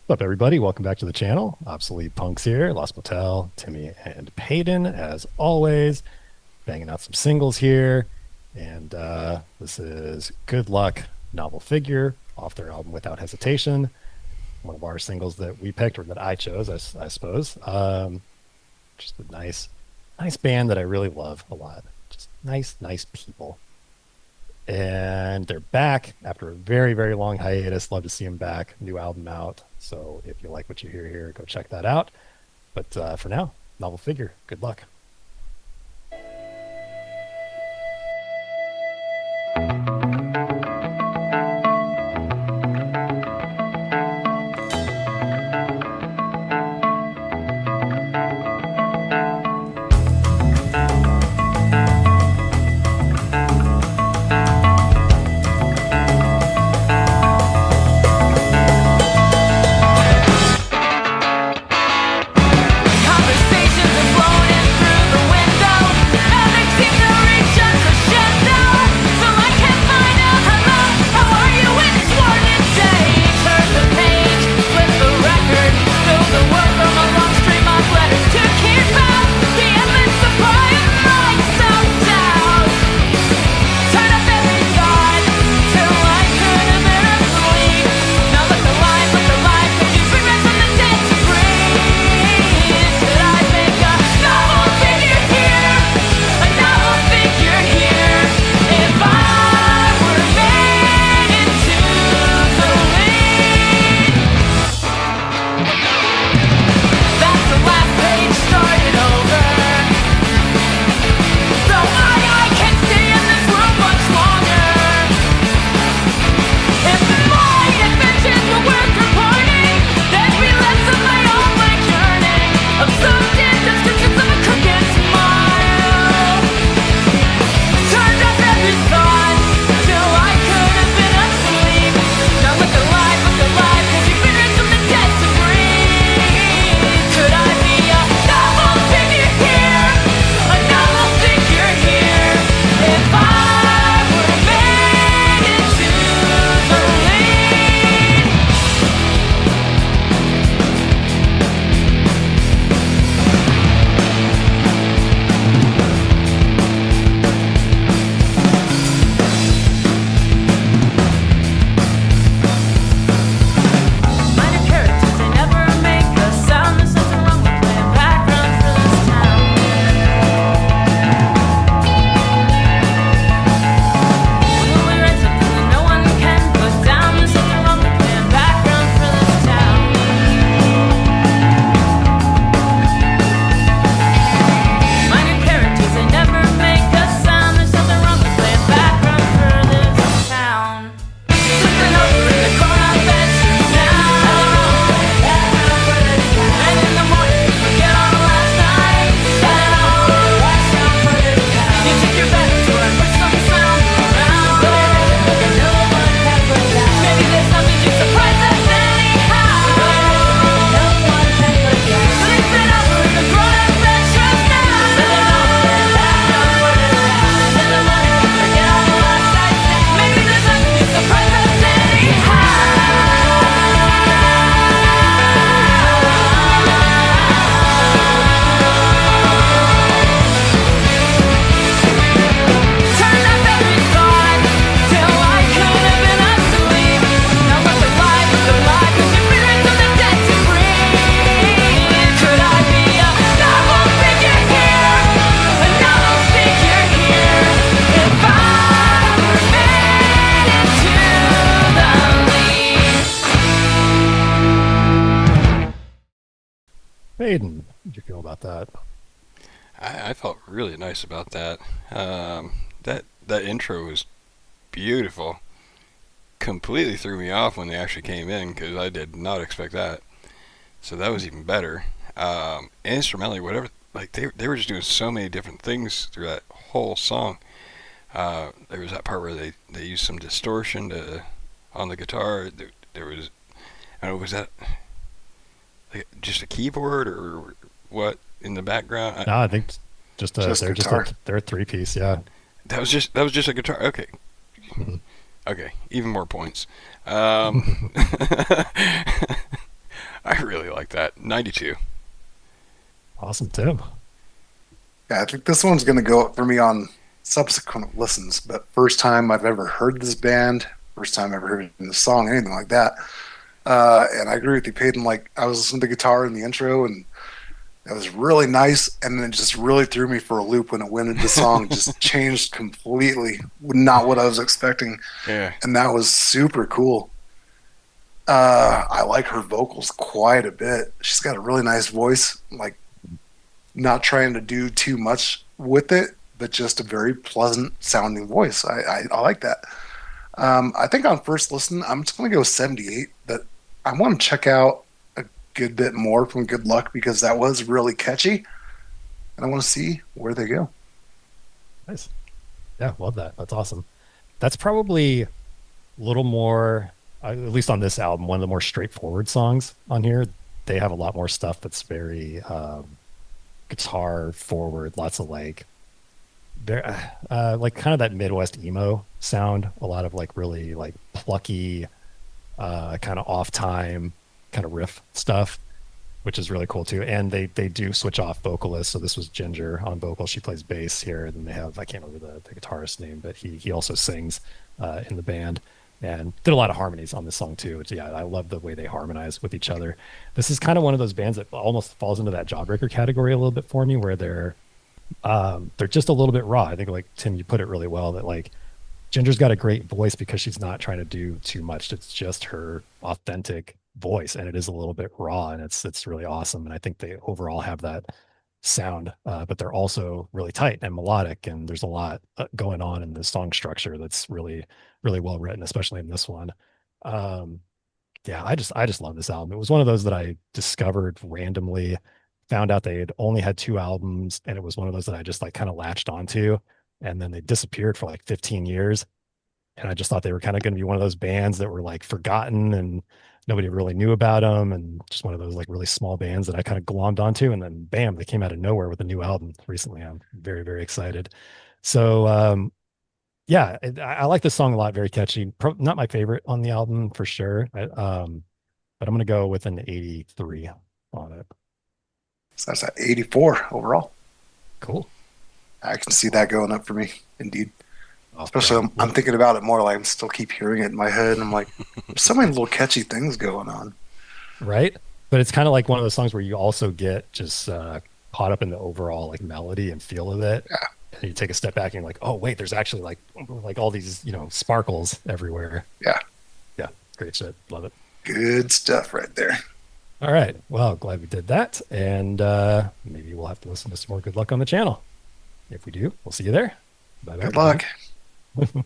What's up, everybody? Welcome back to the channel. Obsolete Punx here. Lost Motel, Timmy, and Peyton, as always, banging out some singles here. And this is Good Luck Novel Figure off their album Without Hesitation. One of our singles that we picked, or that I chose, I suppose. Just a nice band that I really love a lot. Just nice people. And they're back after a very long hiatus. Love to see them back. New album out. So if you like what you hear here, go check that out. But for now, Novel Figure. Good luck. Conversations are blown in through the window, and they seem to reach a crescendo. So I can't find a hello. How are you? It's one day. Turn the page, flip the record, fill the world from a long stream of letters to keep out the endless supply of my self-doubt. Turn up every thought till I could have been asleep. Now look alive, 'cause you've been raised from the dead to breathe. Could I make a novel figure here? A novel figure here. If I were made into the lead. That's the last page started over. Though I can't stay in this world much longer. If my adventures were worth reporting, there'd be less of my own like yearning. Absorbed in descriptions of a crooked smile. Turned up every thought till I could have been asleep. Now look alive, 'cause you've been raised from the dead to breathe. Could I be a novel figure here? A novel figure here. If I were made into the lead. Minor characters, they never make a sound. There's nothing wrong with playing background for this town. When we write something that no one can put down, there's nothing wrong with playing background for this town. Minor characters, they never make a sound. There's nothing wrong with playing background for this town. Slipping over in the grown-up bedrooms now. And in the morning, you forget all the last night. You take your back door and put some sound around. Maybe there's nothing to surprise us anyhow. Sleeping over in the grown-up bedrooms now. Forget all the last nights. Maybe there's nothing to surprise us Turn up every thought till I could have been asleep. Now look alive, 'cause you've been raised from the dead to breathe. Could I be a novel figure here? A novel figure here. If I were made into the lead. Peyton, how'd you feel about that? I felt really nice about that. That intro was beautiful. Completely threw me off when they actually came in because I did not expect that. So that was even better. Instrumentally, whatever, like they were just doing so many different things through that whole song. There was that part where they used some distortion on the guitar. There was, I don't know, was that like just a keyboard or what in the background? No, I think just Just they're guitar. they're a three-piece. Yeah. That was just a guitar. Okay, Mhm. okay, even more points. Um, I really like that. 92. Awesome, Tim. Yeah, I think this one's going to go up for me on subsequent listens, but first time I've ever heard this band, first time I ever heard the song, anything like that. And I agree with you, Peyton. Like, I was listening to the guitar in the intro, and it was really nice, and then it just really threw me for a loop when it went into the song, just changed completely, not what I was expecting, Yeah. and that was super cool. I like her vocals quite a bit. She's got a really nice voice, like not trying to do too much with it, but just a very pleasant sounding voice. I like that. I think on first listen, I'm just going to go 78, but I want to check out a good bit more from Good Luck because that was really catchy, and I want to see where they go. Nice. Yeah, love that. That's awesome. That's probably a little more, at least on this album, one of the more straightforward songs on here. They have a lot more stuff that's very guitar forward, lots of like kind of that Midwest emo sound, a lot of like really like plucky, kind of off time kind of riff stuff, which is really cool too. And they do switch off vocalists. So this was Ginger on vocal. She plays bass here. And then they have, I can't remember the guitarist's name, but he also sings in the band and did a lot of harmonies on this song too. Which, yeah, I love the way they harmonize with each other. This is kind of one of those bands that almost falls into that Jawbreaker category a little bit for me, where they're just a little bit raw. I think like Tim, you put it really well that like Ginger's got a great voice because she's not trying to do too much. It's just her authentic voice, and it is a little bit raw, and it's really awesome. And I think they overall have that sound, but they're also really tight and melodic, and there's a lot going on in the song structure that's really well written, especially in this one. Um, yeah, I just love this album. It was one of those that I discovered randomly, found out they had only had two albums, and it was one of those that I just like kind of latched onto, and then they disappeared for like 15 years. And I just thought they were kind of going to be one of those bands that were like forgotten and nobody really knew about them, and just one of those like really small bands that I kind of glommed onto. And then bam, they came out of nowhere with a new album recently. I'm very, very excited. So yeah, I like this song a lot. Very catchy. Not my favorite on the album for sure. But I'm gonna go with an 83 on it. So that's at 84 overall. Cool. I can see that going up for me, indeed. Oh, Especially, yeah. I'm thinking about it more. Like I'm still keep hearing it in my head, and I'm like, there's so many little catchy things going on. Right. But it's kind of like one of those songs where you also get just caught up in the overall like melody and feel of it. Yeah, And you take a step back and you're like, oh wait, there's actually like all these, sparkles everywhere. yeah, Yeah, great shit. Love it. good stuff right there. All right. Well, glad we did that. And maybe we'll have to listen to some more Good Luck on the channel. If we do, we'll see you there. Bye bye. Good luck.